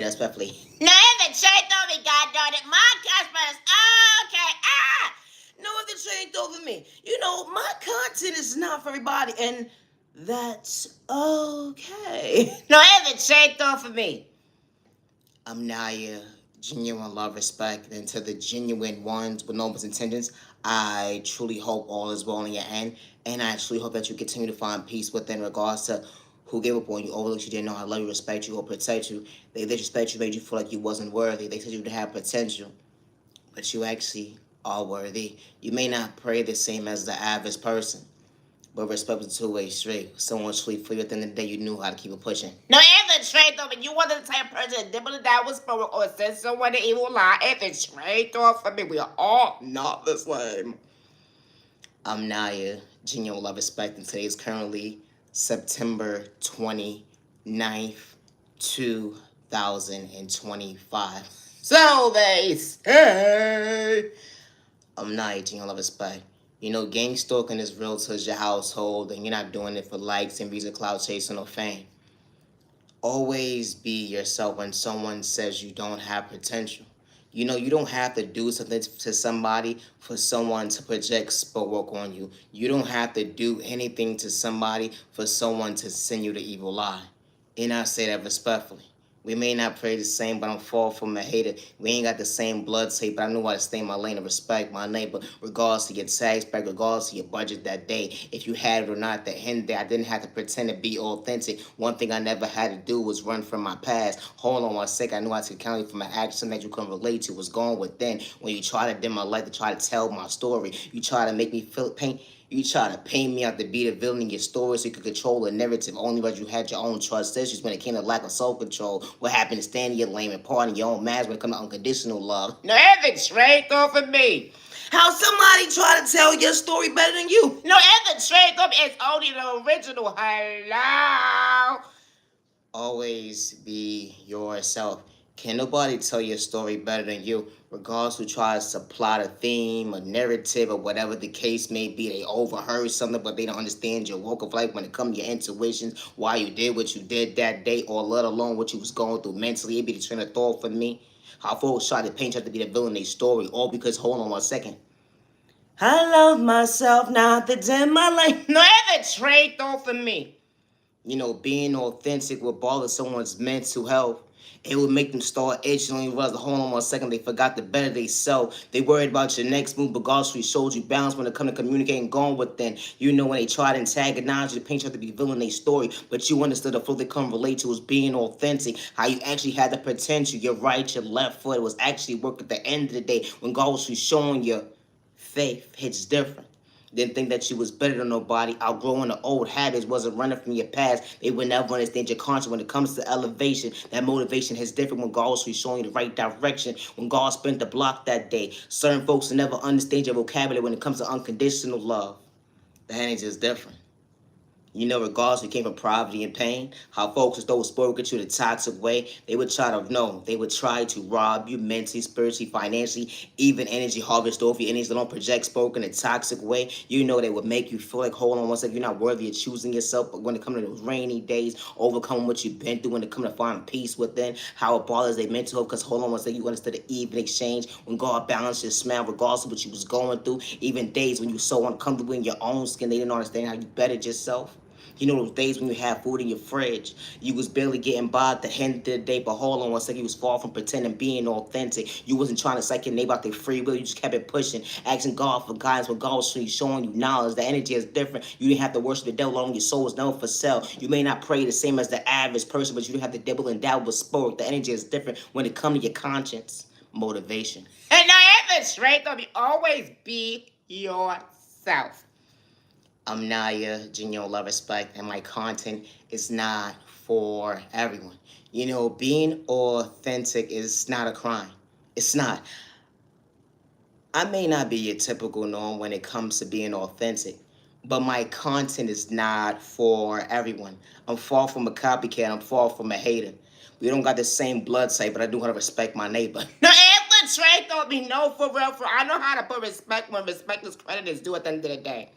Respectfully. No, the train through me, God darn it. My customers. Okay. No, the train over me. My content is not for everybody, and that's okay. No, the train through for me. I'm Naya. Genuine love, respect, and to the genuine ones with noble intentions, I truly hope all is well in your end, and I truly hope that you continue to find peace within regards to who gave up on you, overlooked you, didn't know how to love you, respect you, or protect you. They disrespect you, made you feel like you wasn't worthy. They said you didn't have potential, but you actually are worthy. You may not pray the same as the average person, but respect is a two-way street. Someone truly for you at the end of the day, you knew how to keep it pushing. No, the train through me. You wasn't the type of person that dibble down with spoke or said someone an evil lie. The train through for me. We are all not the same. I'm Naya, genuine love, respect, and today is currently September 29th, 2025. So they say. I'm Naya, genuine love, respect. Gang stalking is real to your household, and you're not doing it for likes and views or cloud chasing or fame. Always be yourself when someone says you don't have potential. You don't have to do something to somebody for someone to project spell work on you. You don't have to do anything to somebody for someone to send you the evil lie. And I say that respectfully. We may not pray the same, but I'm far from a hater. We ain't got the same blood tape, but I know how to stay in my lane and respect my neighbor, regardless to your tax back, regardless to your budget that day. If you had it or not, the end there, I didn't have to pretend to be authentic. One thing I never had to do was run from my past. Hold on one second, I knew I could count you for my action that you couldn't relate to was gone within. When you try to dim my light to try to tell my story, you try to make me feel pain. You try to paint me out to be the villain in your story so you could control the narrative only because you had your own trust issues when it came to lack of self-control. What happened to stand in your lane and part in your own mask when it comes to unconditional love? No, the train through for me. How somebody try to tell your story better than you? No, the train through is only the original. Hello. Always be yourself. Can nobody tell your story better than you? Regardless who tries to plot a theme, a narrative, or whatever the case may be, they overheard something, but they don't understand your walk of life when it comes to your intuitions, why you did what you did that day, or let alone what you was going through mentally. It'd be the train of thought for me. How folks try to paint you to be the villain in their story, all because, hold on one second. I love myself, not the dim my life. No, the train through for me. Being authentic regardless of someone's mental health. It would make them start itching on you. Realize, hold on one second, they forgot to better themselves. They worried about your next move, but God showed you balance when it comes to communicating, going with them. When they try to antagonize you, paint you to be villain their story, but you understood the flow they come relate to was being authentic. How you actually had the potential. Your right, your left foot. It was actually work at the end of the day when God was showing you faith hits different. Didn't think that you was better than nobody. Outgrowing the old habits, wasn't running from your past. They would never understand your conscience when it comes to elevation. That motivation is different when God was showing you the right direction. When God spent the block that day. Certain folks will never understand your vocabulary when it comes to unconditional love. The energy is different. Regardless, we came from poverty and pain. How folks as though spoke at you in a toxic way. They would try to know. They would try to rob you mentally, spiritually, financially, even energy harvest over your energies that don't project spoke in a toxic way. They would make you feel like, hold on one second, you're not worthy of choosing yourself. But when it comes to those rainy days, overcoming what you've been through, when it comes to finding peace within, how it bothers their mental health. Because hold on one second, you understood the even exchange. When God balanced your smile, regardless of what you was going through, even days when you were so uncomfortable in your own skin, they didn't understand how you bettered yourself. Those days when you had food in your fridge, you was barely getting by at the end of the day, but hold on one second, you was far from pretending being authentic. You wasn't trying to psych your neighbor out their free will, you just kept it pushing, asking God for guidance when God was showing you knowledge. The energy is different. You didn't have to worship the devil alone, your soul was never for sale. You may not pray the same as the average person, but you didn't have the devil endowed with spirit. The energy is different when it comes to your conscience, motivation. And now, if it's straight, though, always be yourself. I'm Naya, genuine love, respect, and my content is not for everyone. Being authentic is not a crime. It's not. I may not be your typical norm when it comes to being authentic, but my content is not for everyone. I'm far from a copycat. I'm far from a hater. We don't got the same blood type, but I do want to respect my neighbor. No, if the trait don't be no for real, I know how to put respect when respect is credit is due at the end of the day.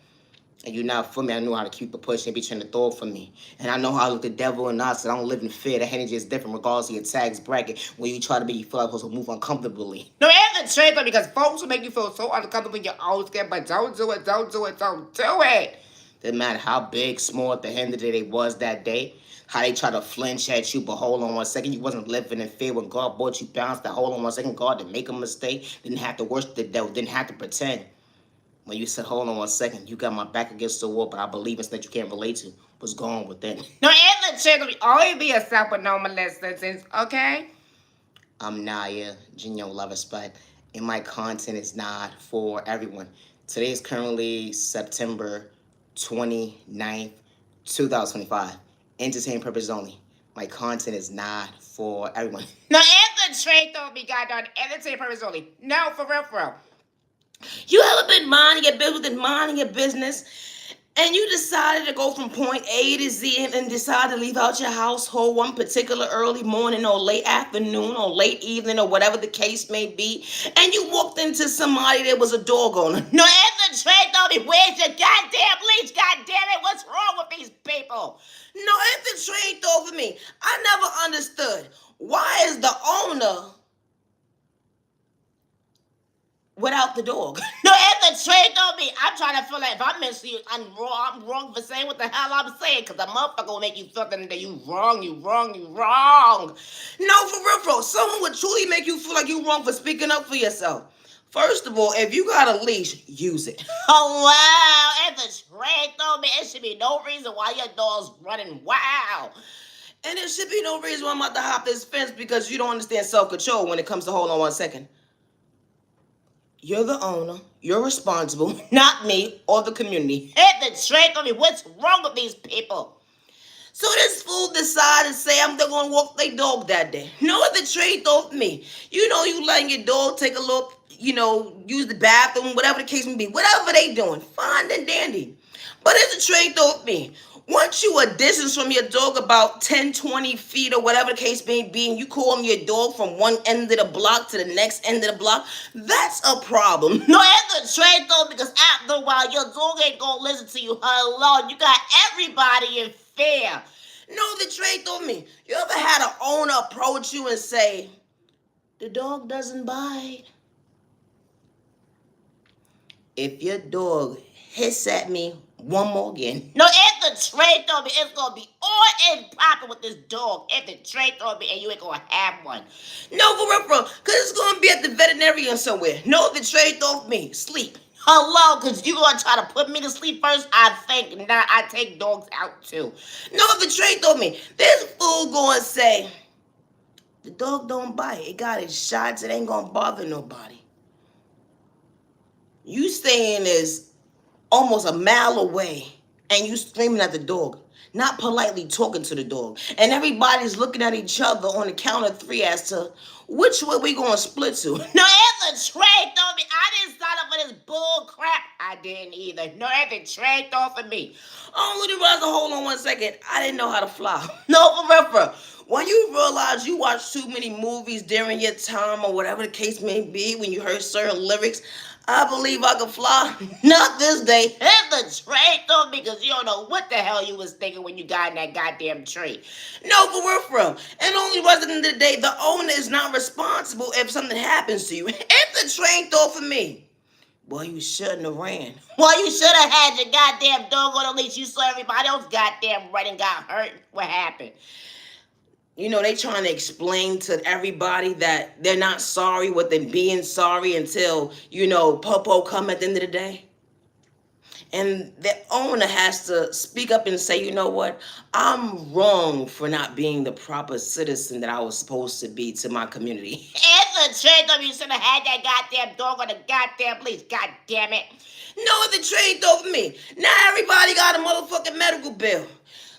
And you're not for me. I know how to keep the push and be trying to throw it for me. And I know how to look the devil in the eyes. So I don't live in fear. The energy is different regardless of your tags bracket. When you try to be, you feel like you're supposed to move uncomfortably. No, it's the truth though, because folks will make you feel so uncomfortable in your own skin, but don't do it, don't do it, don't do it. Didn't matter how big, small, at the end of the day they was that day. How they try to flinch at you, but hold on one second. You wasn't living in fear when God brought you balance. That hold on one second. God didn't make a mistake. Didn't have to worship the devil. Didn't have to pretend. When you said, hold on one second, you got my back against the wall, but I believe in something that you can't relate to. What's going with that? No, it's the truth. Always be yourself with no molestants, okay? I'm Naya, genuine love respect, and my content is not for everyone. Today is currently September 29th, 2025. Entertainment purposes only. My content is not for everyone. No, it's the truth though, be goddamn entertainment purpose only. No, for real, for real. You ever been minding your business and minding your business, and you decided to go from point A to Z and decided to leave out your household one particular early morning or late afternoon or late evening or whatever the case may be, and you walked into somebody that was a dog owner? No, it's the truth though, where's your goddamn leash? Goddamn it, what's wrong with these people? No, it's the train though for me. I never understood why is the owner without the dog? No, it's the truth though, I'm trying to feel like if I miss you, I'm wrong for saying what the hell I'm saying, because a motherfucker will make you feel that you wrong, you wrong, you wrong. No, for real, bro. Someone would truly make you feel like you wrong for speaking up for yourself. First of all, if you got a leash, use it. Oh wow, it's the truth though, it should be no reason why your dog's running wild. And there should be no reason why I'm about to hop this fence because you don't understand self-control when it comes to hold on one second. You're the owner. You're responsible, not me or the community. It's the truth, what's wrong with these people? So this fool decided to say I'm going to walk their dog that day. No other trade off me. You know you letting your dog take a little, use the bathroom, whatever the case may be. Whatever they doing, fine and dandy. But it's a trade off me. Once you a distance from your dog about 10, 20 feet or whatever the case may be, and you call him your dog from one end of the block to the next end of the block, that's a problem. No, it's a trade though, because after a while, your dog ain't gonna listen to you. Hello, you got everybody in fear. No, the trade told me. You ever had an owner approach you and say, the dog doesn't bite? If your dog hiss at me one more again. No, it's the trade though, it's gonna be all in popping with this dog. It's the trade though, and you ain't gonna have one. No, for real, bro, because it's gonna be at the veterinarian somewhere. No, the trade off me. Sleep. Hello, because you gonna try to put me to sleep first? I think not. I take dogs out too. No, the trade told me. This fool gonna say, the dog don't bite. It got its shots. It ain't gonna bother nobody. You staying is almost a mile away and you screaming at the dog, not politely talking to the dog. And everybody's looking at each other on the count of three as to which way we gonna split to. No, it's a trade though. I didn't sign up for this bull crap. I didn't either. No, it's a trade though for me. Only the reason, hold on one second, I didn't know how to fly. No, for real. When you realize you watch too many movies during your time or whatever the case may be, when you heard certain lyrics, I believe I can fly. Not this day. It's the trade though, because you don't know what the hell you was thinking when you got in that goddamn tree. No, for real. And only resident of the day, the owner is not responsible if something happens to you. It's a train though for me. Boy, you shouldn't have ran. Well, you should have had your goddamn dog on the leash. You saw everybody else goddamn run and got hurt. What happened? You know, they trying to explain to everybody that they're not sorry with them being sorry until, Popo come at the end of the day. And the owner has to speak up and say, you know what? I'm wrong for not being the proper citizen that I was supposed to be to my community. It's a trade though. You should have had that goddamn dog on the goddamn leash. God damn it. No, the trade over me. Now everybody got a motherfucking medical bill.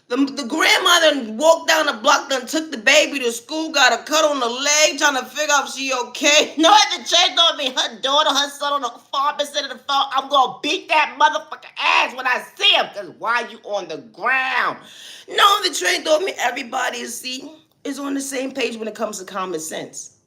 The grandmother walked down the block, done took the baby to school, got a cut on the leg, trying to figure out if she okay. No, the trade on me. Her daughter, her son on the farm, instead of the phone. I'm gonna beat that motherfucker ass when I see him. Cause why you on the ground? No, the trade told me everybody is on the same page when it comes to common sense.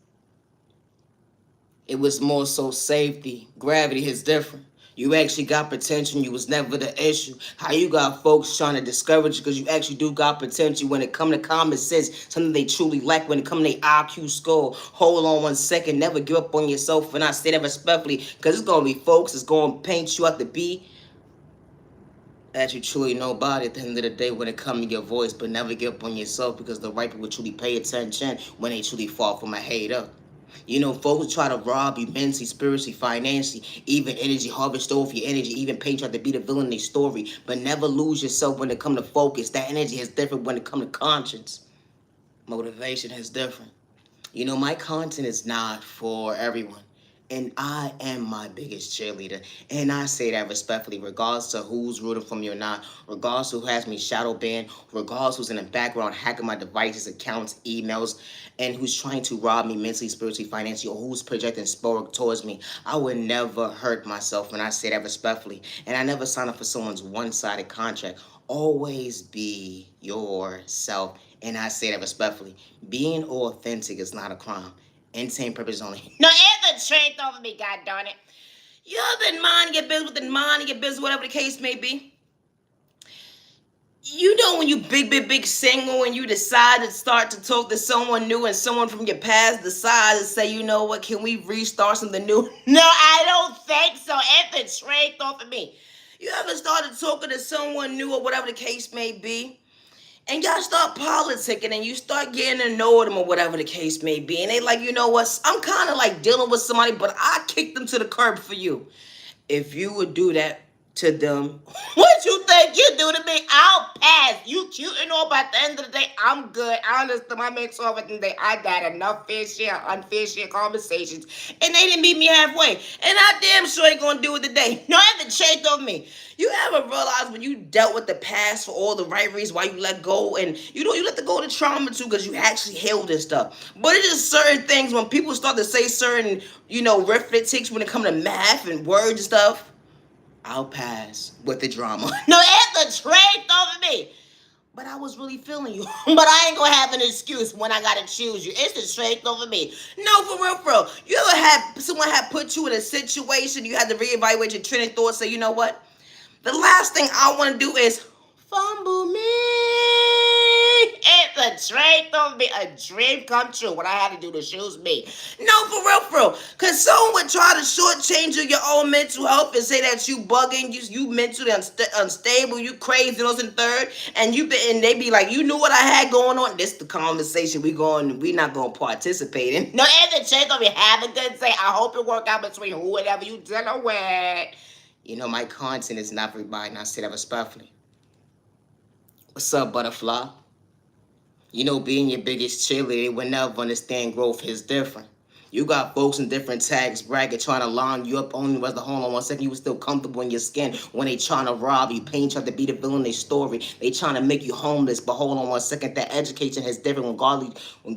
It was more so safety. Gravity is different. You actually got potential. You was never the issue. How you got folks trying to discourage you because you actually do got potential. When it come to common sense, something they truly lack. When it come to their IQ score, hold on 1 second. Never give up on yourself. And I say that respectfully because it's gonna be folks that's gonna paint you out to be that you truly nobody at the end of the day when it comes to your voice. But never give up on yourself because the right people truly pay attention when they truly fall from a hater. You know, folks try to rob you mentally, spiritually, financially, even energy, harvest off your energy, even paint you to be the villain in their story. But never lose yourself when it come to focus. That energy is different when it come to conscience. Motivation is different. You know, my content is not for everyone. And I am my biggest cheerleader. And I say that respectfully, regardless of who's rooting for me or not, regardless of who has me shadow banned, regardless who's in the background hacking my devices, accounts, emails, and who's trying to rob me mentally, spiritually, financially, or who's projecting sport towards me. I would never hurt myself, and I say that respectfully. And I never sign up for someone's one-sided contract. Always be yourself. And I say that respectfully. Being authentic is not a crime. Entertain purpose only. No, it's the truth over me, god darn it. You ever mind your business with the mind your business, whatever the case may be? You know when you big single and you decide to start to talk to someone new and someone from your past decides to say, you know what, can we restart something new? No, I don't think so. It's the truth over me. You ever started talking to someone new or whatever the case may be? And y'all start politicking and you start getting to know them or whatever the case may be. And they like, you know what, I'm kind of like dealing with somebody, but I kicked them to the curb for you. If you would do that to them, what you think you do to me? I'll pass. You cute and all, but at the end of the day, I'm good. I understand my makes over the day. I got enough fair share, unfair share conversations, and they didn't meet me halfway. And I damn sure ain't gonna do it today. No, have the truth of me. You ever realize when you dealt with the past for all the right reasons why you let go, and you know you let the go of the trauma too because you actually healed this stuff. But it's just certain things when people start to say certain, you know, arithmetics when it comes to math and words and stuff. I'll pass with the drama. No, it's the truth over me. But I was really feeling you. But I ain't gonna have an excuse when I gotta choose you. It's the truth over me. No, for real, for real. You ever had someone had put you in a situation you had to reevaluate your train of thought, say, you know what? The last thing I want to do is fumble me. It's a truth over me. A dream come true. What I had to do to choose me. No, for real, for real. Because someone would try to shortchange your own mental health and say that you bugging, you mentally unstable, you crazy, and those and third. And they be like, you knew what I had going on. This the conversation we not going to participate in. No, it's the truth over me. Have a good day. I hope it work out between whoever you dealing with. You know, my content is not for everybody, and I say that respectfully. What's up, butterfly? You know, being your biggest cheerleader, they will never understand growth is different. You got folks in different tax bracket trying to line you up only was the hold on 1 second. You were still comfortable in your skin when they trying to rob you, paint you to be the villain in their story. They trying to make you homeless, but hold on 1 second. That education is different when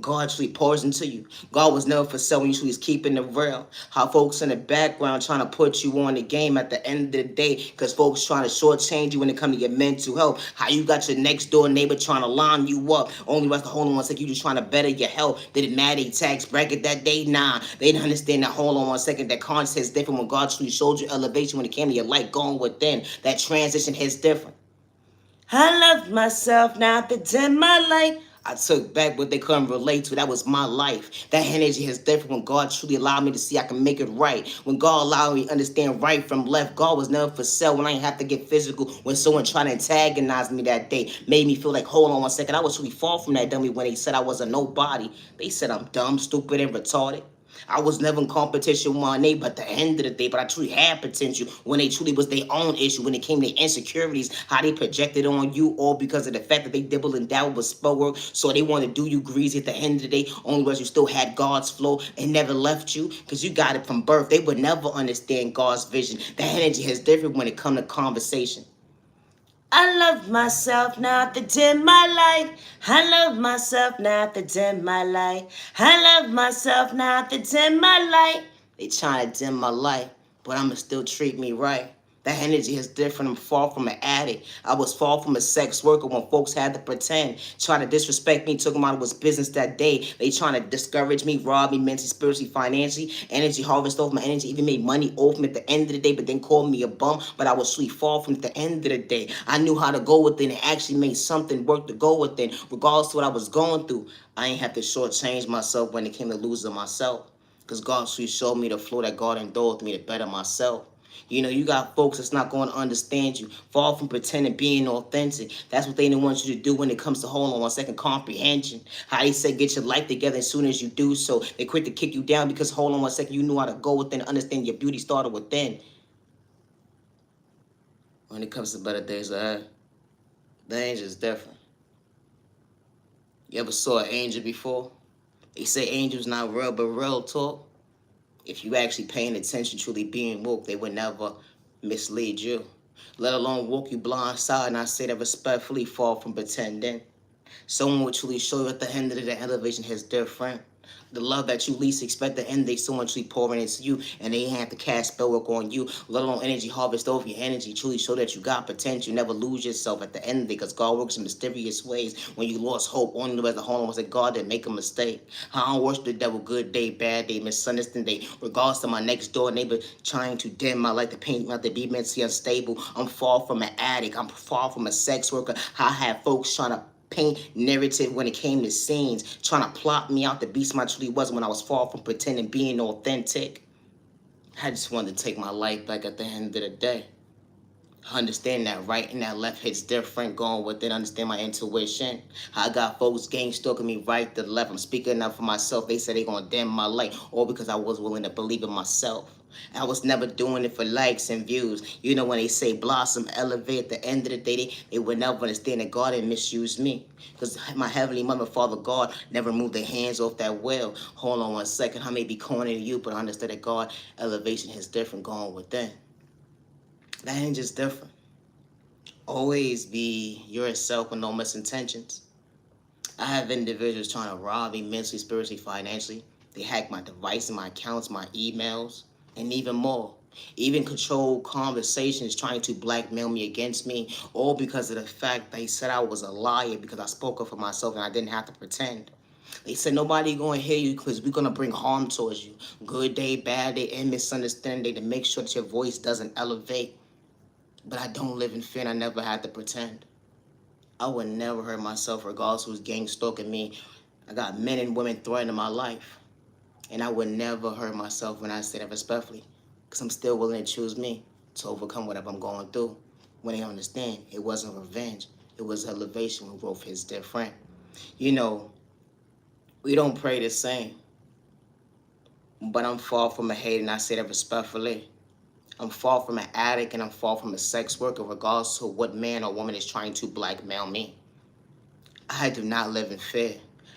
God truly pours into you. God was never for sale when you truly keeping it real. How folks in the background trying to put you on the game at the end of the day because folks trying to shortchange you when it comes to your mental health. How you got your next door neighbor trying to line you up. Only was the hold on 1 second. You just trying to better your health. Did it matter your tax bracket that day? Nah. They didn't understand that hold on 1 second. That context is different when God truly showed you elevation when it came to your light going within. That transition is different. I love myself now that in my life. I took back what they couldn't relate to. That was my life. That energy is different when God truly allowed me to see I can make it right. When God allowed me to understand right from left. God was never for sale when I didn't have to get physical. When someone tried to antagonize me that day. Made me feel like, hold on 1 second. I was really far from that dummy when they said I was a nobody. They said I'm dumb, stupid, and retarded. I was never in competition with my neighbor at the end of the day, but I truly had potential when they truly was their own issue, when it came to insecurities, how they projected on you, all because of the fact that they dibble and dabble with spell work, so they want to do you greasy at the end of the day, only because you still had God's flow and never left you, because you got it from birth. They would never understand God's vision. The energy is different when it comes to conversation. I love myself now that in my life. I love myself now that in my life. I love myself now that in my life. They trying to dim my light, but I'ma still treat me right. That energy is different. I'm far from an addict. I was far from a sex worker when folks had to pretend. Trying to disrespect me, talking about it was business that day. They trying to discourage me, rob me mentally, spiritually, financially. Energy harvest off my energy, even made money off me at the end of the day, but then called me a bum. But I was sweet far from at the end of the day. I knew how to go within and actually made something work to go within, regardless to what I was going through. I ain't have to shortchange myself when it came to losing myself. Because God sweet showed me the flow that God endured me to better myself. You know, you got folks that's not going to understand you. Far from pretending being authentic. That's what they don't want you to do when it comes to hold on 1 second comprehension. How they say get your life together as soon as you do so. They quit to kick you down because hold on 1 second, you knew how to go within, understand your beauty started within. When it comes to better days ahead, the angel's different. You ever saw an angel before? They say angels not real, but real talk. If you actually paying attention, truly being woke, they would never mislead you. Let alone walk you blindside, and I say that respectfully, far from pretending. Someone will truly show you at the end of the day, elevation is different. The love that you least expect to end, they so much pouring into you, and they have to cast spell work on you. Let alone energy harvest over your energy, truly show that you got potential. Never lose yourself at the end of the day, because God works in mysterious ways. When you lost hope, only as a home was that God didn't make a mistake. I don't worship the devil, good day, bad day, misunderstood day. Regardless of my next door neighbor trying to dim my light, to paint me out to be mentally unstable. I'm far from an addict. I'm far from a sex worker. I have folks trying to paint narrative when it came to scenes, trying to plot me out the beast I truly was when I was far from pretending being authentic. I just wanted to take my life back at the end of the day. Understand that right and that left hits different, going with it, understand my intuition. I got folks gang stalking me right to the left. I'm speaking up for myself. They said they gonna dim my light, all because I was willing to believe in myself. I was never doing it for likes and views. You know when they say blossom, elevate, at the end of the day, they would never understand that God didn't misuse me. Because my heavenly mother, Father God, never moved their hands off that well. Hold on 1 second, I may be corny to you, but I understand that God, elevation is different going within. That ain't just different. Always be yourself with no misintentions. I have individuals trying to rob me mentally, spiritually, financially. They hack my devices, my accounts, my emails, and even more. Even control conversations trying to blackmail me against me, all because of the fact they said I was a liar because I spoke up for myself and I didn't have to pretend. They said nobody gonna hear you because we're gonna bring harm towards you. Good day, bad day, and misunderstanding day to make sure that your voice doesn't elevate. But I don't live in fear and I never had to pretend. I would never hurt myself regardless who's gang stalking me. I got men and women threatening my life. And I would never hurt myself when I say that respectfully. Because I'm still willing to choose me to overcome whatever I'm going through. When they understand, it wasn't revenge. It was elevation when growth is different. You know, we don't pray the same. But I'm far from a hater and I say that respectfully. I'm far from an addict and I'm far from a sex worker regardless to what man or woman is trying to blackmail me. I do not live in fear.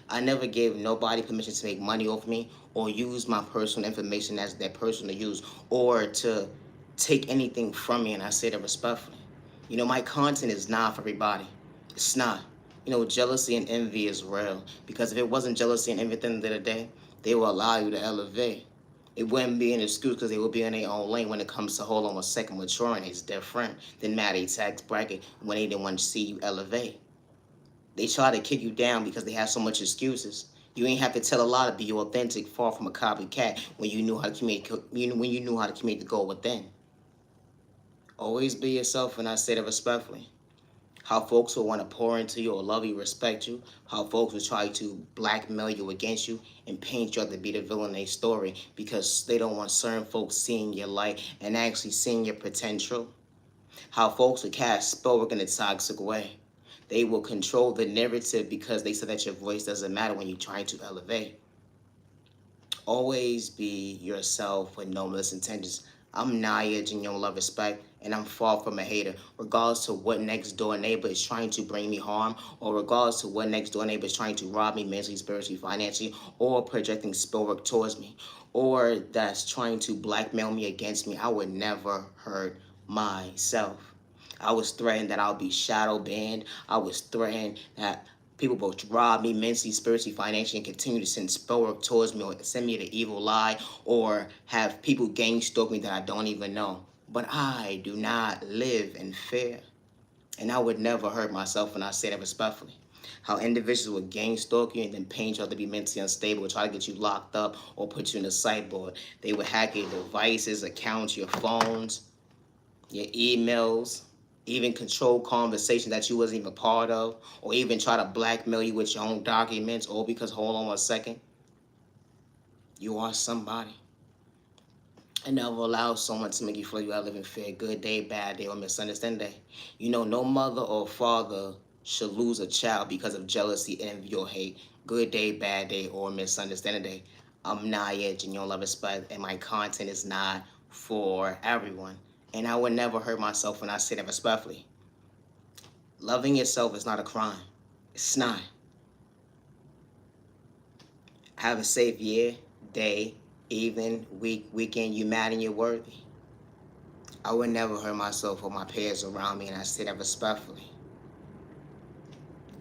I never gave nobody permission to make money off me or use my personal information as their personal use or to take anything from me, and I say that respectfully. You know, my content is not for everybody. It's not. You know, jealousy and envy is real because if it wasn't jealousy and envy at the end of the day, they will allow you to elevate. It wouldn't be an excuse because they will be in their own lane when it comes to hold on 1 second maturing. It's different than Maddie tax bracket when they didn't want to see you elevate. They try to kick you down because they have so much excuses. You ain't have to tell a lot to be authentic, far from a copycat. When you knew how to communicate, when you knew how to communicate the goal within. Always be yourself, and I say that respectfully. How folks will want to pour into you or love you, respect you. How folks will try to blackmail you against you and paint you out to be the villain in their story because they don't want certain folks seeing your light and actually seeing your potential. How folks will cast spellwork in a toxic way. They will control the narrative because they said that your voice doesn't matter when you're trying to elevate. Always be yourself with no misintentions. I'm Naya, genuine love, respect, and I'm far from a hater. Regardless to what next door neighbor is trying to bring me harm, or regardless to what next door neighbor is trying to rob me mentally, spiritually, financially, or projecting spillwork towards me, or that's trying to blackmail me against me, I would never hurt myself. I was threatened that I'll be shadow banned. I was threatened that people will rob me mentally, spiritually, financially, and continue to send spellwork towards me or send me the evil lie or have people gang stalk me that I don't even know. But I do not live in fear. And I would never hurt myself when I say that respectfully. How individuals would gang stalk you and then paint you out to be mentally unstable, try to get you locked up or put you in a sideboard. They would hack your devices, accounts, your phones, your emails, even control conversations that you wasn't even a part of, or even try to blackmail you with your own documents, all because, hold on one second, you are somebody. And never allow someone to make you feel you are living fair, good day, bad day, or misunderstanding day. You know, no mother or father should lose a child because of jealousy, envy, or hate. Good day, bad day, or misunderstanding day. I'm Naya, genuine love, respect, and my content is not for everyone. And I would never hurt myself when I say that respectfully. Loving yourself is not a crime. It's not. Have a safe year, day, evening, week, weekend. You mad and you're worthy. I would never hurt myself or my peers around me, and I say that respectfully.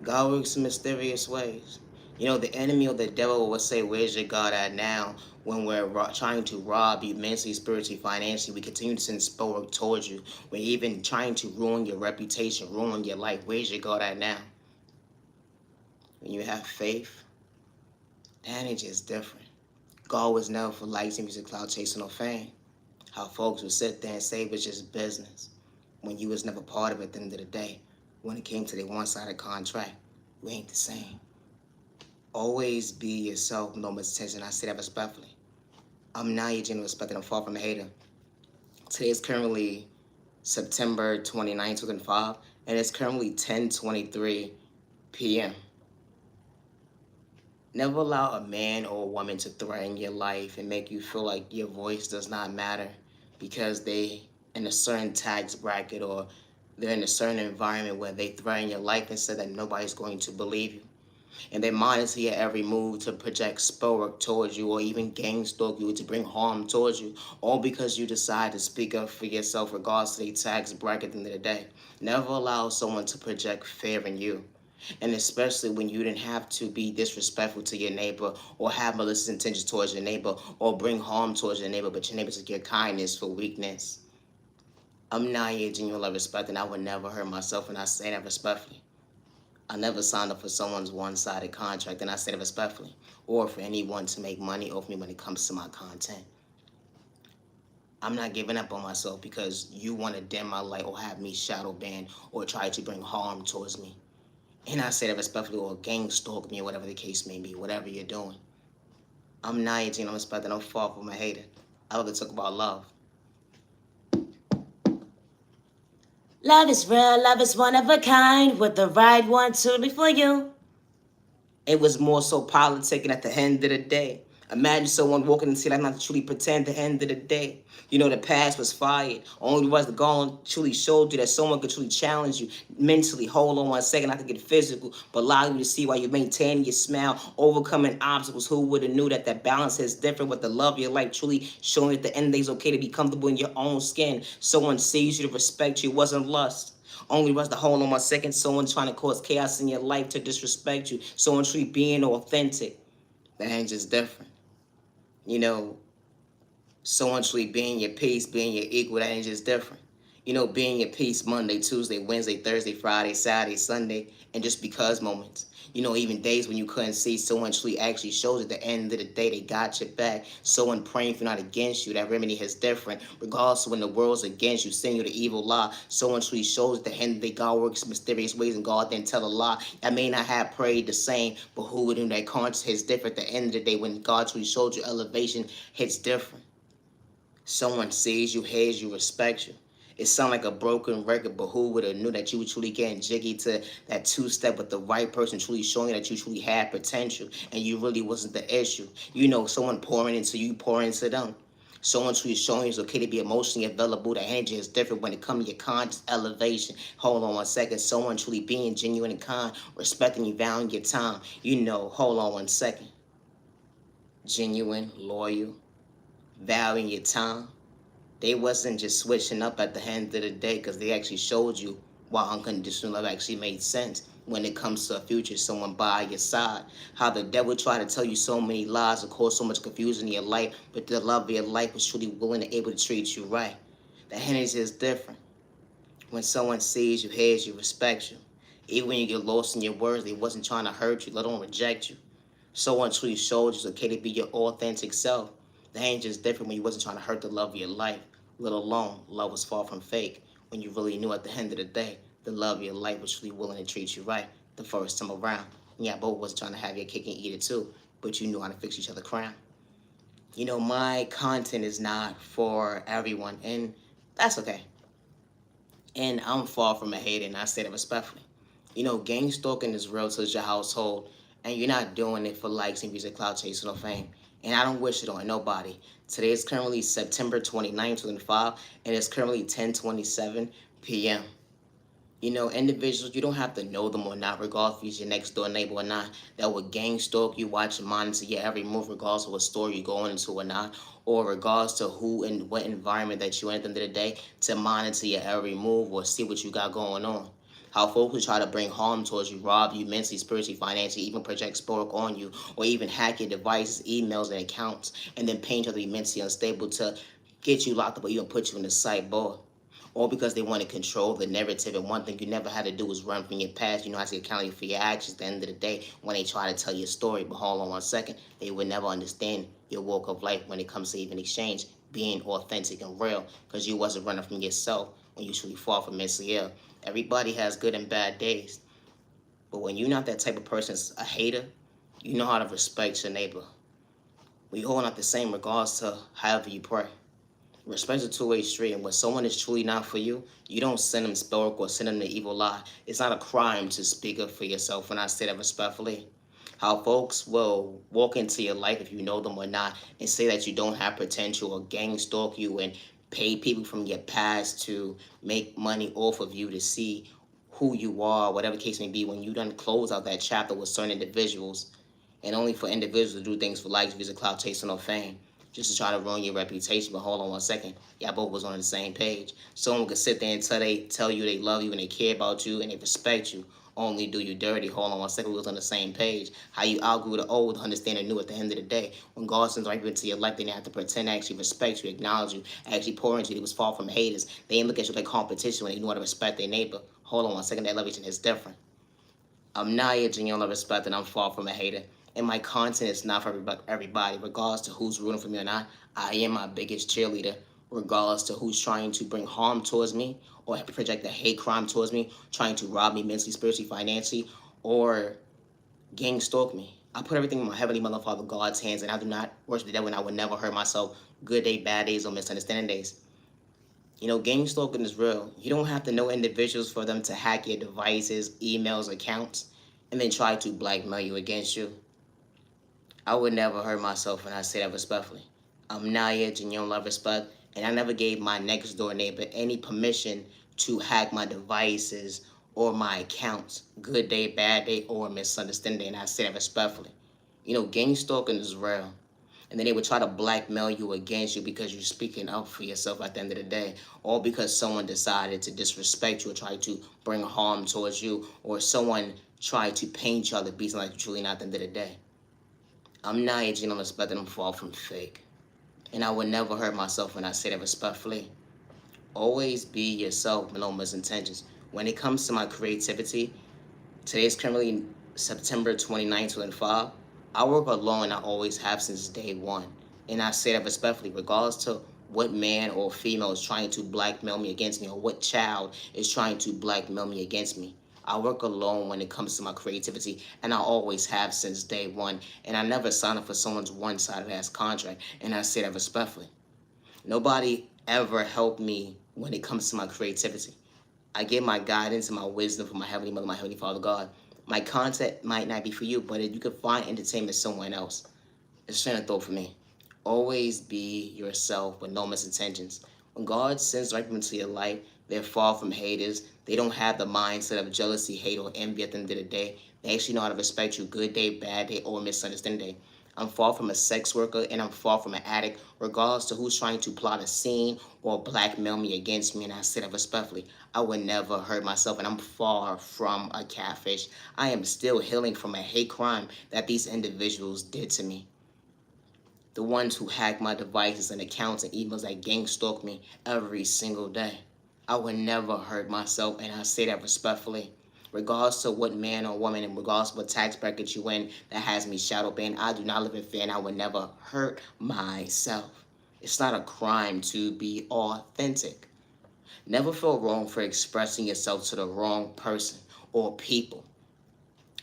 God works in mysterious ways. You know, the enemy or the devil will say, "Where's your God at now?" When we're trying to rob you mentally, spiritually, financially, we continue to send sport towards you. We're even trying to ruin your reputation, ruin your life. Where's your God at now? When you have faith, the energy is different. God was never for lights and music, cloud chasing or fame. How folks would sit there and say it was just business when you was never part of it at the end of the day. When it came to the one-sided contract, we ain't the same. Always be yourself, no attention. I say that respectfully. I'm not your genuine respect and I'm far from a hater. Today is currently September 29th, 2005, and it's currently 10:23 p.m. Never allow a man or a woman to threaten your life and make you feel like your voice does not matter because they in a certain tax bracket or they're in a certain environment where they threaten your life and say that nobody's going to believe you. And they monitor your every move to project spell towards you or even gang stalk you to bring harm towards you, all because you decide to speak up for yourself regardless of the tax bracket at the end of the day. Never allow someone to project fear in you. And especially when you didn't have to be disrespectful to your neighbor or have malicious intentions towards your neighbor or bring harm towards your neighbor, but your neighbor took your kindness for weakness. I'm not here genuine love respect, and I would never hurt myself, and I say that respectfully. I never signed up for someone's one-sided contract, and I say that respectfully, or for anyone to make money off me when it comes to my content. I'm not giving up on myself because you want to dim my light or have me shadow ban or try to bring harm towards me. And I say that respectfully, or gang stalk me, or whatever the case may be, whatever you're doing. I'm not 18, I'm respected, I'm far from a hater. I love to talk about love. Love is real, love is one of a kind, with the right one truly for you. It was more so politicking at the end of the day. Imagine someone walking into like not to truly pretend at the end of the day. You know, the past was fired. Only was the gone truly showed you that someone could truly challenge you mentally. Hold on one second, not to get physical, but allow you to see why you're maintaining your smile, overcoming obstacles. Who would have knew that that balance is different with the love of your life, truly showing at the end of the day it's okay to be comfortable in your own skin. Someone sees you to respect you. It wasn't lust. Only was the hold on one second, someone trying to cause chaos in your life to disrespect you. Someone truly being authentic. That ain't just different. You know, someone truly being your peace, being your equal, that ain't just different. You know, being your peace Monday, Tuesday, Wednesday, Thursday, Friday, Saturday, Sunday, and just because moments. You know, even days when you couldn't see, someone actually shows at the end of the day they got your back. Someone praying for not against you. That remedy is different. Regardless of when the world's against you, sending you the evil lie. Someone truly shows at the end of the day God works in mysterious ways and God didn't tell a lie. I may not have prayed the same, but who would know that conscience hits different at the end of the day when God truly showed you elevation hits different. Someone sees you, hears you, respects you. It sounds like a broken record, but who would have knew that you were truly getting jiggy to that two-step with the right person, truly showing you that you truly had potential and you really wasn't the issue. You know, someone pouring into you, pouring into them. Someone truly showing you it's okay to be emotionally available. The energy is different when it comes to your conscious elevation. Hold on one second. Someone truly being genuine and kind, respecting you, valuing your time. You know, hold on one second. Genuine, loyal, valuing your time. They wasn't just switching up at the end of the day because they actually showed you why unconditional love actually made sense when it comes to a future, someone by your side. How the devil tried to tell you so many lies and cause so much confusion in your life, but the love of your life was truly willing and able to treat you right. The energy is different. When someone sees you, hears you, respects you. Even when you get lost in your words, they wasn't trying to hurt you, let alone reject you. Someone truly showed you it's okay to be your authentic self. The energy is different when you wasn't trying to hurt the love of your life, let alone love was far from fake. When you really knew at the end of the day, the love of your life was truly willing to treat you right the first time around. And yeah, both wasn't trying to have your cake and eat it too, but you knew how to fix each other crown. My content is not for everyone, and that's okay. And I'm far from a hater, and I say that respectfully. Gang stalking is real to your household, and you're not doing it for likes and views and clout chasing or fame. And I don't wish it on nobody. Today is currently September 29th, 2025, and it's currently 10:27 p.m. Individuals, you don't have to know them or not, regardless if he's your next door neighbor or not, that would gang stalk you, watch and monitor your every move, regardless of what store you're going into or not, or regards to who and what environment that you're in at the end of the day, to monitor your every move or see what you got going on. How folks will try to bring harm towards you, rob you mentally, spiritually, financially, even project sport on you, or even hack your devices, emails, and accounts, and then paint you to be mentally unstable to get you locked up or even put you in the cyber, all because they want to control the narrative. And one thing you never had to do was run from your past. You know how to account for your actions at the end of the day when they try to tell your story. But hold on 1 second, they would never understand your walk of life when it comes to even exchange, being authentic and real, because you wasn't running from yourself when you truly fought for mentally ill. Everybody has good and bad days. But when you're not that type of person, a hater, you know how to respect your neighbor. We hold not the same regards to however you pray. Respect is a two-way street, and when someone is truly not for you, you don't send them spell or send them the evil lie. It's not a crime to speak up for yourself when I say that respectfully. How folks will walk into your life if you know them or not and say that you don't have potential or gang stalk you and pay people from your past to make money off of you to see who you are, whatever the case may be, when you done close out that chapter with certain individuals, and only for individuals to do things for likes, views, and clout chasing or fame, just to try to ruin your reputation. But hold on 1 second, y'all both was on the same page. Someone could sit there and tell you they love you and they care about you and they respect you, only do you dirty. Hold on 1 second, we was on the same page. How you outgrew the old, understand the new at the end of the day. When God sends right into your life, they didn't have to pretend to actually respect you, acknowledge you, actually pour into you. They was far from haters. They didn't look at you like competition when they knew how to respect their neighbor. Hold on 1 second, that love each is different. I'm not your genuine respect, and I'm far from a hater. And my content is not for everybody, regardless to who's rooting for me or not. I am my biggest cheerleader, regardless to who's trying to bring harm towards me or project a hate crime towards me, trying to rob me mentally, spiritually, financially, or gang stalk me. I put everything in my heavenly mother, Father God's hands, and I do not worship the devil, and I would never hurt myself. Good day, bad days, or misunderstanding days. Gang stalking is real. You don't have to know individuals for them to hack your devices, emails, accounts, and then try to blackmail you against you. I would never hurt myself, and I say that respectfully. I'm Naya, genuine love, respect, and I never gave my next door neighbor any permission to hack my devices or my accounts. Good day, bad day, or misunderstanding, and I say that respectfully. Gang stalking is real. And then they would try to blackmail you against you because you're speaking up for yourself at the end of the day, or because someone decided to disrespect you or try to bring harm towards you, or someone tried to paint you out to be something like you're truly not at the end of the day. I'm not aging on respect, and I'm far from fake. And I would never hurt myself when I say that respectfully. Always be yourself with no misintentions. When it comes to my creativity, today is currently September 29th, 2025. I work alone and I always have since day one. And I say that respectfully, regardless to what man or female is trying to blackmail me against me or what child is trying to blackmail me against me. I work alone when it comes to my creativity, and I always have since day one. And I never sign up for someone's one-sided ass contract, and I say that respectfully. Nobody ever helped me when it comes to my creativity. I get my guidance and my wisdom from my Heavenly Mother, my Heavenly Father God. My content might not be for you, but you can find entertainment somewhere else. It's a train of thought for me. Always be yourself with no misintentions. When God sends right into your life, they're far from haters. They don't have the mindset of jealousy, hate, or envy at the end of the day. They actually know how to respect you good day, bad day, or misunderstanding day. I'm far from a sex worker and I'm far from an addict, regardless to who's trying to plot a scene or blackmail me against me, and I say that respectfully. I would never hurt myself, and I'm far from a catfish. I am still healing from a hate crime that these individuals did to me. The ones who hack my devices and accounts and emails that gang stalk me every single day. I would never hurt myself, and I say that respectfully. Regardless of what man or woman, and regardless of what tax bracket you in that has me shadow banned, I do not live in fear, and I would never hurt myself. It's not a crime to be authentic. Never feel wrong for expressing yourself to the wrong person or people.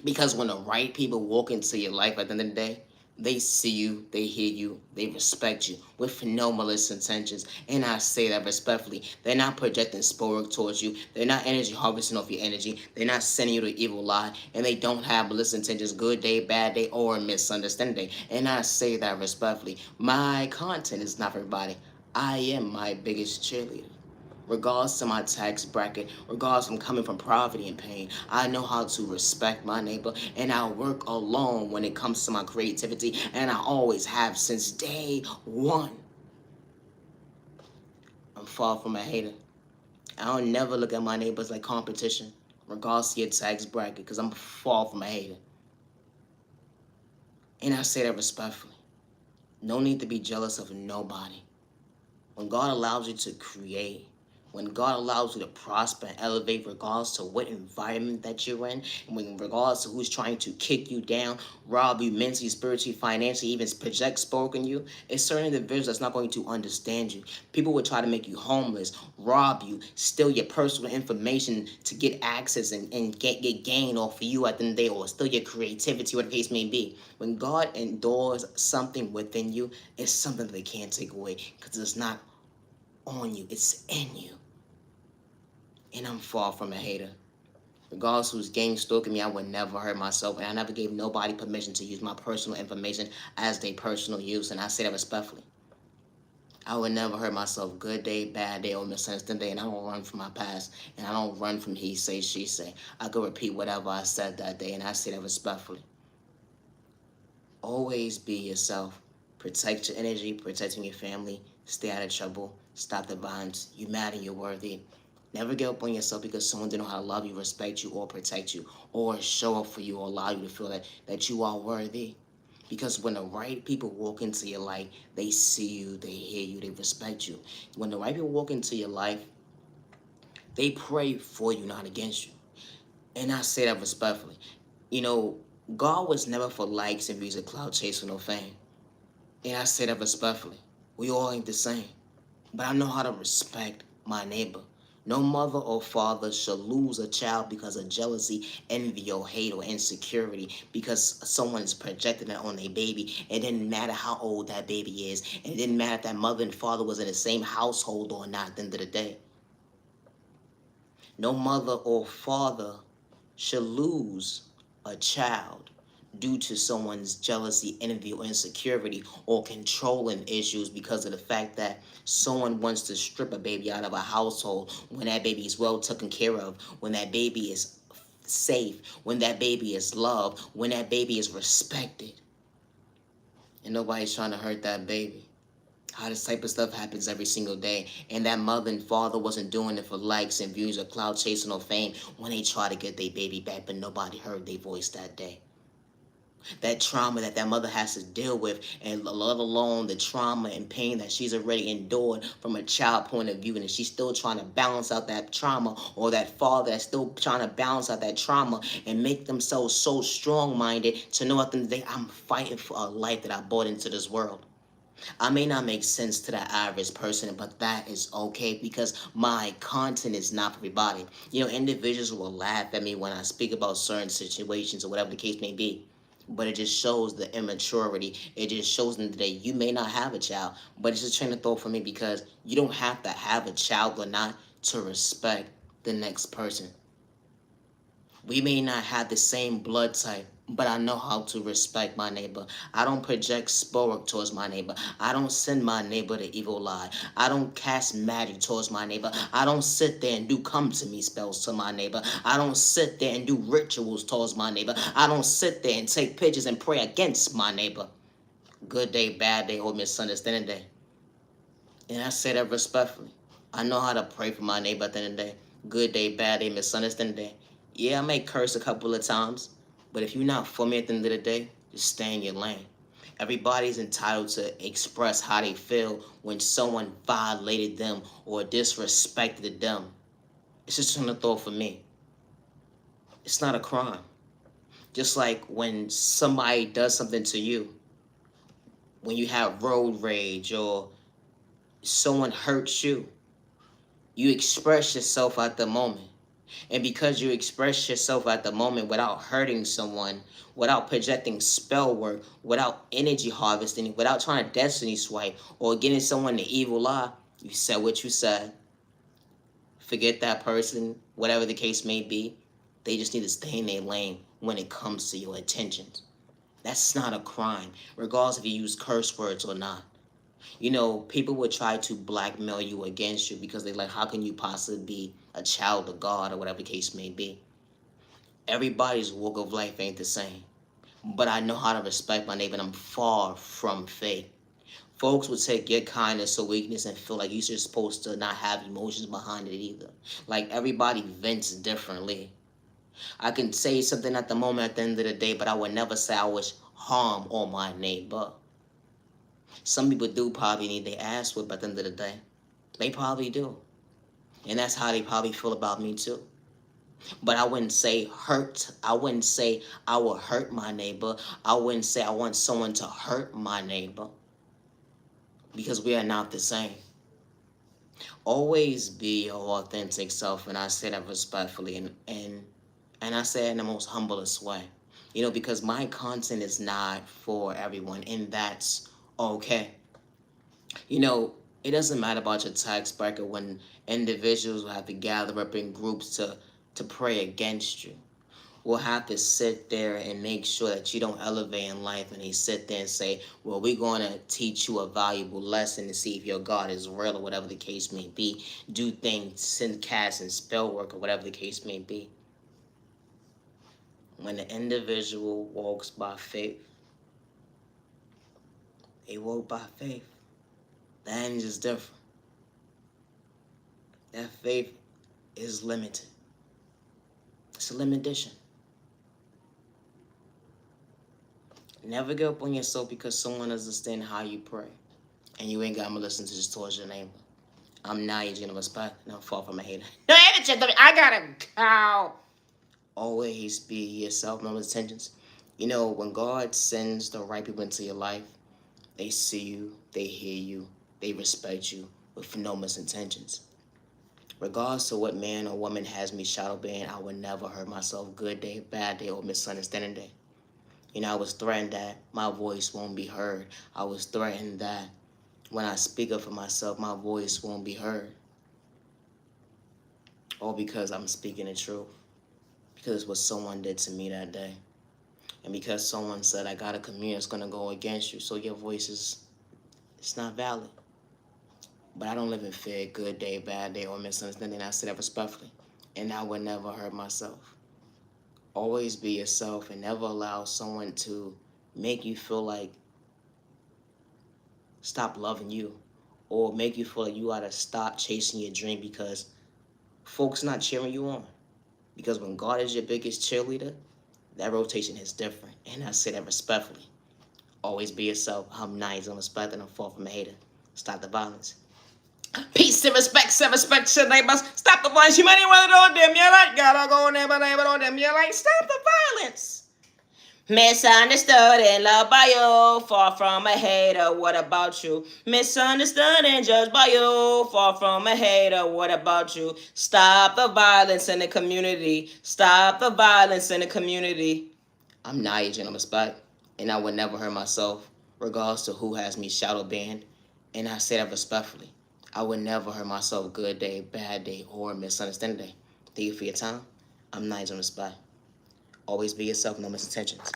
Because when the right people walk into your life at the end of the day, they see you, they hear you, they respect you with no malicious intentions. And I say that respectfully. They're not projecting sport towards you. They're not energy harvesting off your energy. They're not sending you the evil lie. And they don't have malicious intentions, good day, bad day, or a misunderstanding. And I say that respectfully. My content is not for everybody. I am my biggest cheerleader. Regardless of my tax bracket, regardless of I'm coming from poverty and pain, I know how to respect my neighbor, and I work alone when it comes to my creativity, and I always have since day one. I'm far from a hater. I don't never look at my neighbors like competition, regardless of your tax bracket, because I'm far from a hater. And I say that respectfully. No need to be jealous of nobody. When God allows you to create, when God allows you to prosper and elevate regardless to what environment that you're in, and when regardless to who's trying to kick you down, rob you mentally, spiritually, financially, even project spoke on you, it's certain individuals that's not going to understand you. People will try to make you homeless, rob you, steal your personal information to get access and get gain off of you at the end of the day, or steal your creativity, whatever the case may be. When God endures something within you, it's something that they can't take away because it's not on you, it's in you. And I'm far from a hater. Regardless who's gang stalking me, I would never hurt myself, and I never gave nobody permission to use my personal information as their personal use, and I say that respectfully. I would never hurt myself, good day, bad day, or misunderstood day, and I don't run from my past, and I don't run from he say, she say. I could repeat whatever I said that day, and I say that respectfully. Always be yourself. Protect your energy, protecting your family, stay out of trouble, stop the violence. You matter, you're worthy. Never give up on yourself because someone didn't know how to love you, respect you, or protect you, or show up for you, or allow you to feel that you are worthy. Because when the right people walk into your life, they see you, they hear you, they respect you. When the right people walk into your life, they pray for you, not against you. And I say that respectfully. You know, God was never for likes and views of cloud chase or no fame. And I say that respectfully. We all ain't the same. But I know how to respect my neighbor. No mother or father shall lose a child because of jealousy, envy, or hate or insecurity because someone is projecting it on their baby. It didn't matter how old that baby is. And it didn't matter if that mother and father was in the same household or not at the end of the day. No mother or father should lose a child due to someone's jealousy, envy, or insecurity or controlling issues because of the fact that someone wants to strip a baby out of a household when that baby is well taken care of, when that baby is safe, when that baby is loved, when that baby is respected. And nobody's trying to hurt that baby. How this type of stuff happens every single day. And that mother and father wasn't doing it for likes and views or cloud chasing or fame when they try to get their baby back, but nobody heard their voice that day. That trauma that mother has to deal with, and let alone the trauma and pain that she's already endured from a child point of view, and she's still trying to balance out that trauma, or that father that's still trying to balance out that trauma and make themselves so strong-minded to know at the end of the day, I'm fighting for a life that I brought into this world. I may not make sense to the average person, but that is okay because my content is not for everybody. You know, individuals will laugh at me when I speak about certain situations or whatever the case may be. But it just shows the immaturity. It just shows them that you may not have a child, but it's a train of thought for me because you don't have to have a child or not to respect the next person. We may not have the same blood type, but I know how to respect my neighbor. I don't project sport towards my neighbor. I don't send my neighbor the evil lie. I don't cast magic towards my neighbor. I don't sit there and do come to me spells to my neighbor. I don't sit there and do rituals towards my neighbor. I don't sit there and take pictures and pray against my neighbor. Good day, bad day, or misunderstanding day. And I say that respectfully. I know how to pray for my neighbor at the end of the day. Good day, bad day, misunderstanding day. Yeah, I may curse a couple of times, but if you're not for me at the end of the day, just stay in your lane. Everybody's entitled to express how they feel when someone violated them or disrespected them. It's just a thought for me. It's not a crime. Just like when somebody does something to you, when you have road rage or someone hurts you, you express yourself at the moment. And because you express yourself at the moment without hurting someone, without projecting spell work, without energy harvesting, without trying to destiny swipe or getting someone the evil eye, you said what you said. Forget that person, whatever the case may be. They just need to stay in their lane when it comes to your intentions. That's not a crime, regardless if you use curse words or not. You know, people would try to blackmail you against you because they're like, how can you possibly be a child of God or whatever the case may be? Everybody's walk of life ain't the same. But I know how to respect my neighbor and I'm far from fake. Folks would take your kindness or weakness and feel like you're just supposed to not have emotions behind it either. Like everybody vents differently. I can say something at the moment at the end of the day, but I would never say I wish harm on my neighbor. Some people do probably need their ass whipped at the end of the day. They probably do. And that's how they probably feel about me too. But I wouldn't say hurt. I wouldn't say I will hurt my neighbor. I wouldn't say I want someone to hurt my neighbor. Because we are not the same. Always be your authentic self, and I say that respectfully and I say it in the most humblest way. You know, because my content is not for everyone, and that's okay. You know, it doesn't matter about your tax bracket when individuals will have to gather up in groups to pray against you. Will have to sit there and make sure that you don't elevate in life, and they sit there and say, well, we're going to teach you a valuable lesson to see if your God is real or whatever the case may be. Do things, send cast and spell work or whatever the case may be. When the individual walks by faith, they walk by faith. The end is different. That faith is limited. It's a limitation. Never give up on yourself because someone doesn't understand how you pray. And you ain't got to listen to just towards your neighbor. I'm not your general respect, and I'm far from a hater. No, I gotta go. Always be yourself, no intentions. You know, when God sends the right people into your life, they see you, they hear you, they respect you with no misintentions. Regardless of what man or woman has me shadow banned, I would never hurt myself good day, bad day, or misunderstanding day. You know, I was threatened that my voice won't be heard. I was threatened that when I speak up for myself, my voice won't be heard. All because I'm speaking the truth. Because it's what someone did to me that day. And because someone said, I got a community that's going to go against you, so your voice is, it's not valid. But I don't live in fear, good day, bad day, or misunderstanding. I say that respectfully. And I would never hurt myself. Always be yourself and never allow someone to make you feel like stop loving you or make you feel like you gotta stop chasing your dream because folks not cheering you on. Because when God is your biggest cheerleader, that rotation is different. And I say that respectfully. Always be yourself. I'm nice, I'm respected, and I'm far from a hater. Stop the violence. Peace and respect to neighbors. Stop the violence. You might want to on them. You're right. Gotta go neighbor on them. You're like, stop the violence. Misunderstood and loved by you, far from a hater. What about you? Misunderstood and judged by you, far from a hater. What about you? Stop the violence in the community. Stop the violence in the community. I'm nice and I'm respect, and I would never hurt myself, regardless to who has me shadow banned. And I say that respectfully. I would never hurt myself good day, bad day, or misunderstanding day. Thank you for your time. I'm nice and respect. Always be yourself, no misintentions.